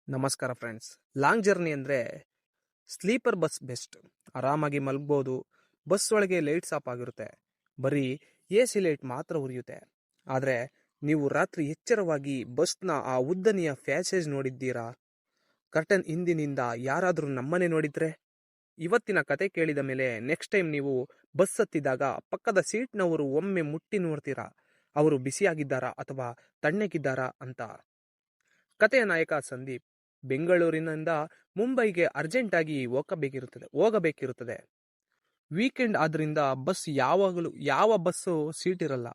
ನಮಸ್ಕಾರ friends. Long journey ಅಂದರೆ sleeper bus best. ಆರಾಮಾಗಿ ಮಲಗ್ಬೋದು. ಬಸ್ ಒಳಗೆ ಲೈಟ್ಸ್ ಆಫ್ ಆಗಿರುತ್ತೆ. ಬರೀ ಎ ಸಿ ಲೈಟ್ ಮಾತ್ರ ಉರಿಯುತ್ತೆ. ಆದರೆ ನೀವು ರಾತ್ರಿ ಎಚ್ಚರವಾಗಿ ಬಸ್ನ ಆ ಉದ್ದನೆಯ ಪ್ಯಾಸೇಜ್ ನೋಡಿದ್ದೀರಾ? ಕರ್ಟನ್ ಹಿಂದಿನಿಂದ ಯಾರಾದರೂ ನಮ್ಮನೆ ನೋಡಿದ್ರೆ? ಇವತ್ತಿನ ಕತೆ ಕೇಳಿದ ಮೇಲೆ ನೆಕ್ಸ್ಟ್ ಟೈಮ್ ನೀವು ಬಸ್ ಹತ್ತಿದಾಗ ಪಕ್ಕದ ಸೀಟ್ನವರು ಒಮ್ಮೆ ಮುಟ್ಟಿ ನೋಡ್ತೀರಾ, ಅವರು ಬಿಸಿಯಾಗಿದ್ದಾರಾ ಅಥವಾ ತಣ್ಣಗಿದ್ದಾರಾ ಅಂತ. ಕತೆಯ ನಾಯಕ ಸಂದೀಪ್ ಬೆಂಗಳೂರಿನಿಂದ ಮುಂಬೈಗೆ ಅರ್ಜೆಂಟಾಗಿ ಹೋಗಬೇಕಿರುತ್ತದೆ. ವೀಕೆಂಡ್ ಆದ್ರಿಂದ ಬಸ್ ಯಾವಾಗಲೂ ಯಾವ ಬಸ್ಸು ಸೀಟ್ ಇರಲ್ಲ.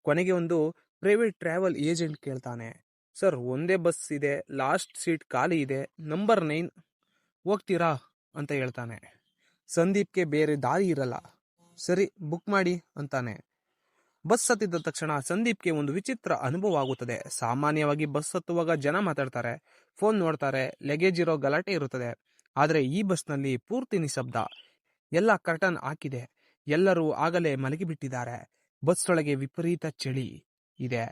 ಕೊನೆಗೆ ಒಂದು ಪ್ರೈವೇಟ್ ಟ್ರಾವೆಲ್ ಏಜೆಂಟ್ ಕೇಳ್ತಾನೆ, ಸರ್ ಒಂದೇ ಬಸ್ ಇದೆ, ಲಾಸ್ಟ್ ಸೀಟ್ ಖಾಲಿ ಇದೆ, ನಂಬರ್ 9 ಹೋಗ್ತೀರಾ ಅಂತ ಹೇಳ್ತಾನೆ. ಸಂದೀಪ್ಗೆ ಬೇರೆ ದಾರಿ ಇರಲ್ಲ. ಸರಿ ಬುಕ್ ಮಾಡಿ ಅಂತಾನೆ. ಬಸ್ ಹತ್ತಿದ ತಕ್ಷಣ ಸಂದೀಪ್ಗೆ ಒಂದು ವಿಚಿತ್ರ ಅನುಭವ ಆಗುತ್ತದೆ. ಸಾಮಾನ್ಯವಾಗಿ ಬಸ್ ಹತ್ತುವಾಗ ಜನ ಮಾತಾಡ್ತಾರೆ, ಫೋನ್ ನೋಡ್ತಾರೆ, ಲಗೇಜ್ ಇರೋ ಗಲಾಟೆ ಇರುತ್ತದೆ. ಆದರೆ ಈ ಬಸ್ನಲ್ಲಿ ಪೂರ್ತಿ ನಿಶಬ್ದ. ಎಲ್ಲ ಕರ್ಟನ್ ಹಾಕಿದೆ. ಎಲ್ಲರೂ ಆಗಲೇ ಮಲಗಿಬಿಟ್ಟಿದ್ದಾರೆ. ಬಸ್ ಒಳಗೆ ವಿಪರೀತ ಚಳಿ ಇದೆ.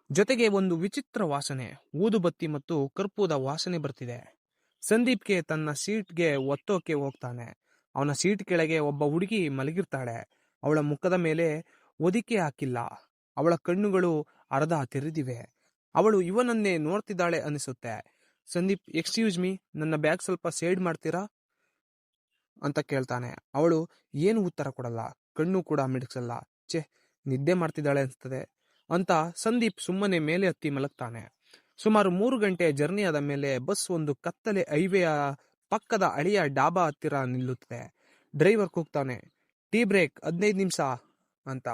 ಜೊತೆಗೆ ಒಂದು ವಿಚಿತ್ರ ವಾಸನೆ, ಊದುಬತ್ತಿ ಮತ್ತು ಕರ್ಪೂರದ ವಾಸನೆ ಬರ್ತಿದೆ. ಸಂದೀಪ್ಗೆ ತನ್ನ ಸೀಟ್ಗೆ ಒತ್ತೋಕೆ ಹೋಗ್ತಾನೆ. ಅವನ ಸೀಟ್ ಕೆಳಗೆ ಒಬ್ಬ ಹುಡುಗಿ ಮಲಗಿರ್ತಾಳೆ. ಅವಳ ಮುಖದ ಮೇಲೆ ಹೊದಿಕೆ ಹಾಕಿಲ್ಲ. ಅವಳ ಕಣ್ಣುಗಳು ಅರ್ಧ ತೆರೆದಿವೆ. ಅವಳು ಇವನನ್ನೇ ನೋಡ್ತಿದ್ದಾಳೆ ಅನಿಸುತ್ತೆ. ಸಂದೀಪ್, ಎಕ್ಸ್ಕ್ಯೂಸ್ ಮೀ, ನನ್ನ ಬ್ಯಾಗ್ ಸ್ವಲ್ಪ ಸೈಡ್ ಮಾಡ್ತೀರಾ ಅಂತ ಕೇಳ್ತಾನೆ. ಅವಳು ಏನು ಉತ್ತರ ಕೊಡಲ್ಲ, ಕಣ್ಣು ಕೂಡ ಮಿಡಿಸಲ್ಲ. ನಿದ್ದೆ ಮಾಡ್ತಿದ್ದಾಳೆ ಅನಿಸ್ತದೆ ಅಂತ ಸಂದೀಪ್ ಸುಮ್ಮನೆ ಮೇಲೆ ಹತ್ತಿ ಮಲಗ್ತಾನೆ. ಸುಮಾರು 3 ಗಂಟೆ ಜರ್ನಿ ಆದ ಮೇಲೆ ಬಸ್ ಒಂದು ಕತ್ತಲೆ ಹೈವೇಯ ಪಕ್ಕದ ಹಳೆಯ ಡಾಬಾ ಹತ್ತಿರ ನಿಲ್ಲುತ್ತದೆ. ಡ್ರೈವರ್ ಕೂಗ್ತಾನೆ, ಟೀ ಬ್ರೇಕ್ 15 ನಿಮಿಷ ಅಂತ.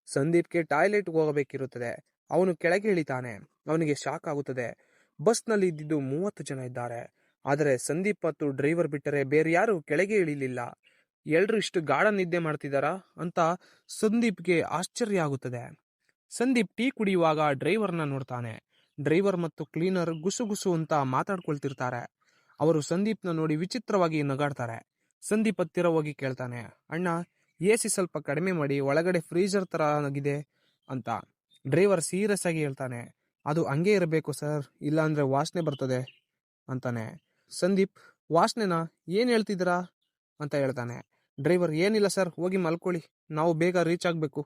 ಸಂದೀಪ್ಗೆ ಟಾಯ್ಲೆಟ್ ಹೋಗಬೇಕಿರುತ್ತದೆ. ಅವನು ಕೆಳಗೆ ಇಳಿತಾನೆ. ಅವನಿಗೆ ಶಾಕ್ ಆಗುತ್ತದೆ. ಬಸ್ನಲ್ಲಿ ಇದ್ದಿದ್ದು 30 ಜನ ಇದ್ದಾರೆ. ಆದರೆ ಸಂದೀಪ್ ಮತ್ತು ಡ್ರೈವರ್ ಬಿಟ್ಟರೆ ಬೇರೆ ಯಾರು ಕೆಳಗೆ ಇಳಿಲಿಲ್ಲ. ಎಲ್ರು ಇಷ್ಟು ಗಾಢ ನಿದ್ದೆ ಮಾಡ್ತಿದ್ದಾರಾ ಅಂತ ಸಂದೀಪ್ಗೆ ಆಶ್ಚರ್ಯ ಆಗುತ್ತದೆ. ಸಂದೀಪ್ ಟೀ ಕುಡಿಯುವಾಗ ಡ್ರೈವರ್ನ ನೋಡ್ತಾನೆ. ಡ್ರೈವರ್ ಮತ್ತು ಕ್ಲೀನರ್ ಗುಸುಗುಸು ಅಂತ ಮಾತಾಡ್ಕೊಳ್ತಿರ್ತಾರೆ. ಅವರು ಸಂದೀಪ್ನ ನೋಡಿ ವಿಚಿತ್ರವಾಗಿ ನಗಾಡ್ತಾರೆ. ಸಂದೀಪ್ ಹತ್ತಿರ ಹೋಗಿ ಕೇಳ್ತಾನೆ, ಅಣ್ಣ AC ಸ್ವಲ್ಪ ಕಡಿಮೆ ಮಾಡಿ, ಒಳಗಡೆ ಫ್ರೀಜರ್ ತರ ಆಗಿದೆ ಅಂತ. ಡ್ರೈವರ್ ಸೀರಿಯಸ್ ಆಗಿ ಹೇಳ್ತಾನೆ, ಅದು ಹಂಗೆ ಇರಬೇಕು ಸರ್, ಇಲ್ಲ ಅಂದ್ರೆ ವಾಸನೆ ಬರ್ತದೆ ಅಂತಾನೆ. ಸಂದೀಪ್, ವಾಸನೆನಾ, ಏನ್ ಹೇಳ್ತಿದ್ದೀರಾ ಅಂತ ಹೇಳ್ತಾನೆ. ಡ್ರೈವರ್, ಏನಿಲ್ಲ ಸರ್, ಹೋಗಿ ಮಲ್ಕೊಳ್ಳಿ, ನಾವು ಬೇಗ ರೀಚ್ ಆಗ್ಬೇಕು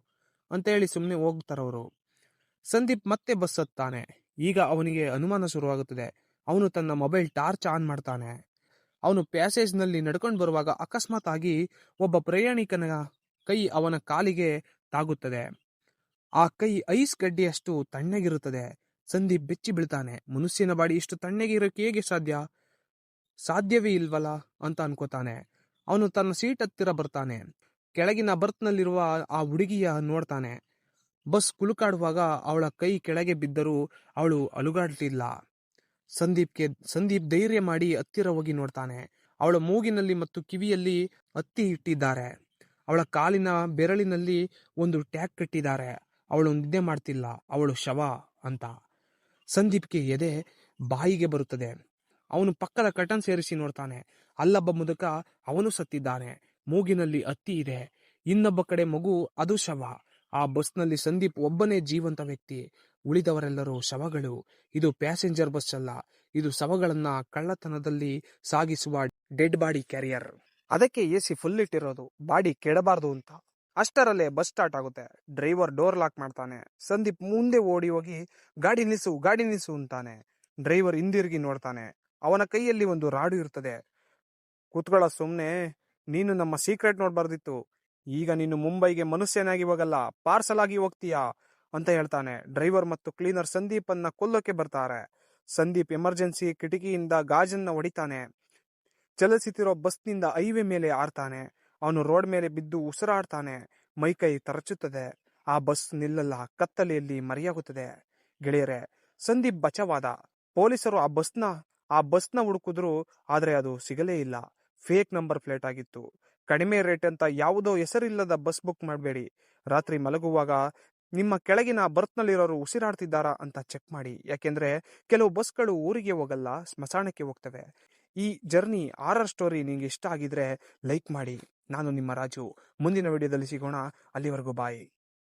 ಅಂತ ಹೇಳಿ ಸುಮ್ಮನೆ ಹೋಗ್ತಾರವರು. ಸಂದೀಪ್ ಮತ್ತೆ ಬಸ್ ಹತ್ತಾನೆ. ಈಗ ಅವನಿಗೆ ಅನುಮಾನ ಶುರುವಾಗುತ್ತದೆ. ಅವನು ತನ್ನ ಮೊಬೈಲ್ ಟಾರ್ಚ್ ಆನ್ ಮಾಡ್ತಾನೆ. ಅವನು ಪ್ಯಾಸೇಜ್ನಲ್ಲಿ ನಡ್ಕೊಂಡು ಬರುವಾಗ ಅಕಸ್ಮಾತ್ ಆಗಿ ಒಬ್ಬ ಪ್ರಯಾಣಿಕನ ಕೈ ಅವನ ಕಾಲಿಗೆ ತಾಗುತ್ತದೆ. ಆ ಕೈ ಐಸ್ ಗಡ್ಡೆಯಷ್ಟು ತಣ್ಣಗಿರುತ್ತದೆ. ಸಂದೀಪ್ ಬೆಚ್ಚಿ ಬೀಳ್ತಾನೆ. ಮನುಷ್ಯನ ಬಾಡಿ ಇಷ್ಟು ತಣ್ಣಗಿರೋಕೆ ಹೇಗೆ ಸಾಧ್ಯವೇ ಇಲ್ವಲ್ಲ ಅಂತ ಅನ್ಕೋತಾನೆ. ಅವನು ತನ್ನ ಸೀಟ್ ಹತ್ತಿರ ಬರ್ತಾನೆ. ಕೆಳಗಿನ ಬರ್ತ್ನಲ್ಲಿರುವ ಆ ಹುಡುಗಿಯ ನೋಡ್ತಾನೆ. ಬಸ್ ಕುಲುಕಾಡುವಾಗ ಅವಳ ಕೈ ಕೆಳಗೆ ಬಿದ್ದರೂ ಅವಳು ಅಲುಗಾಡ್ಲಿಲ್ಲ. ಸಂದೀಪ್ ಧೈರ್ಯ ಮಾಡಿ ಹತ್ತಿರ ಹೋಗಿ ನೋಡ್ತಾನೆ. ಅವಳ ಮೂಗಿನಲ್ಲಿ ಮತ್ತು ಕಿವಿಯಲ್ಲಿ ಹತ್ತಿ ಇಟ್ಟಿದ್ದಾರೆ. ಅವಳ ಕಾಲಿನ ಬೆರಳಿನಲ್ಲಿ ಒಂದು ಟ್ಯಾಗ್ ಕಟ್ಟಿದ್ದಾರೆ. ಅವಳು ನಿದ್ದೆ ಮಾಡ್ತಿಲ್ಲ, ಅವಳು ಶವ ಅಂತ. ಸಂದೀಪ್ಗೆ ಎದೆ ಬಾಯಿಗೆ ಬರುತ್ತದೆ. ಅವನು ಪಕ್ಕದ ಕಟನ್ ಸೇರಿಸಿ ನೋಡ್ತಾನೆ. ಅಲ್ಲೊಬ್ಬ ಮುದುಕ, ಅವನು ಸತ್ತಿದ್ದಾನೆ. ಮೂಗಿನಲ್ಲಿ ಹತ್ತಿ ಇದೆ. ಇನ್ನೊಬ್ಬ ಕಡೆ ಮಗು, ಅದು ಶವ. ಆ ಬಸ್ನಲ್ಲಿ ಸಂದೀಪ್ ಒಬ್ಬನೇ ಜೀವಂತ ವ್ಯಕ್ತಿ. ಉಳಿದವರೆಲ್ಲರೂ ಶವಗಳು. ಇದು ಪ್ಯಾಸೆಂಜರ್ ಬಸ್ ಅಲ್ಲ, ಇದು ಶವಗಳನ್ನ ಕಳ್ಳತನದಲ್ಲಿ ಸಾಗಿಸುವ ಡೆಡ್ ಬಾಡಿ ಕ್ಯಾರಿಯರ್. ಅದಕ್ಕೆ AC ಫುಲ್ ಇಟ್ಟಿರೋದು, ಬಾಡಿ ಕೆಡಬಾರ್ದು ಅಂತ. ಅಷ್ಟರಲ್ಲೇ ಬಸ್ ಸ್ಟಾರ್ಟ್ ಆಗುತ್ತೆ. ಡ್ರೈವರ್ ಡೋರ್ ಲಾಕ್ ಮಾಡ್ತಾನೆ. ಸಂದೀಪ್ ಮುಂದೆ ಓಡಿ ಹೋಗಿ ಗಾಡಿ ನಿಲ್ಲಿಸು ಅಂತಾನೆ. ಡ್ರೈವರ್ ಹಿಂದಿರುಗಿ ನೋಡ್ತಾನೆ. ಅವನ ಕೈಯಲ್ಲಿ ಒಂದು ರಾಡು ಇರ್ತದೆ. ಕೂತ್ಕೊಳ್ಳೋ ಸುಮ್ನೆ, ನೀನು ನಮ್ಮ ಸೀಕ್ರೆಟ್ ನೋಡ್ಬಾರ್ದಿತ್ತು. ಈಗ ನೀನು ಮುಂಬೈಗೆ ಮನುಷ್ಯನಾಗಿ ಹೋಗಲ್ಲ, ಪಾರ್ಸಲ್ ಆಗಿ ಹೋಗ್ತೀಯಾ ಅಂತ ಹೇಳ್ತಾನೆ. ಡ್ರೈವರ್ ಮತ್ತು ಕ್ಲೀನರ್ ಸಂದೀಪ್ ಅನ್ನ ಕೊಲ್ಲೋಕೆ ಬರ್ತಾರೆ. ಸಂದೀಪ್ ಎಮರ್ಜೆನ್ಸಿ ಕಿಟಕಿಯಿಂದ ಗಾಜನ್ನ ಹೊಡಿತಾನೆ. ಚಲಿಸುತ್ತಿರೋ ಬಸ್ನಿಂದ ಹೈವೇ ಮೇಲೆ ಹಾರ್ತಾನೆ. ಅವನು ರೋಡ್ ಮೇಲೆ ಬಿದ್ದು ಉಸಿರಾಡ್ತಾನೆ. ಮೈಕೈ ತರಚುತ್ತದೆ. ಆ ಬಸ್ ನಿಲ್ಲಲ್ಲ, ಕತ್ತಲೆಯಲ್ಲಿ ಮರೆಯಾಗುತ್ತದೆ. ಗೆಳೆಯರೆ, ಸಂದೀಪ್ ಬಚಾವಾದ. ಪೊಲೀಸರು ಆ ಬಸ್ನ ಹುಡುಕಿದ್ರು, ಆದ್ರೆ ಅದು ಸಿಗಲೇ ಇಲ್ಲ. ಫೇಕ್ ನಂಬರ್ ಪ್ಲೇಟ್ ಆಗಿತ್ತು. ಕಡಿಮೆ ರೇಟ್ ಅಂತ ಯಾವುದೋ ಹೆಸರಿಲ್ಲದ ಬಸ್ ಬುಕ್ ಮಾಡಬೇಡಿ. ರಾತ್ರಿ ಮಲಗುವಾಗ ನಿಮ್ಮ ಕೆಳಗಿನ ಬರ್ತ್ನಲ್ಲಿರೋರು ಉಸಿರಾಡ್ತಿದ್ದಾರಾ ಅಂತ ಚೆಕ್ ಮಾಡಿ. ಯಾಕೆಂದ್ರೆ ಕೆಲವು ಬಸ್ಗಳು ಊರಿಗೆ ಹೋಗಲ್ಲ, ಸ್ಮಶಾನಕ್ಕೆ ಹೋಗ್ತವೆ. ಈ ಜರ್ನಿ ಹಾರರ್ ಸ್ಟೋರಿ ನಿಮಗೆ ಇಷ್ಟ ಆಗಿದ್ರೆ ಲೈಕ್ ಮಾಡಿ. ನಾನು ನಿಮ್ಮ ರಾಜು. ಮುಂದಿನ ವಿಡಿಯೋದಲ್ಲಿ ಸಿಗೋಣ. ಅಲ್ಲಿವರೆಗೂ ಬಾಯ್.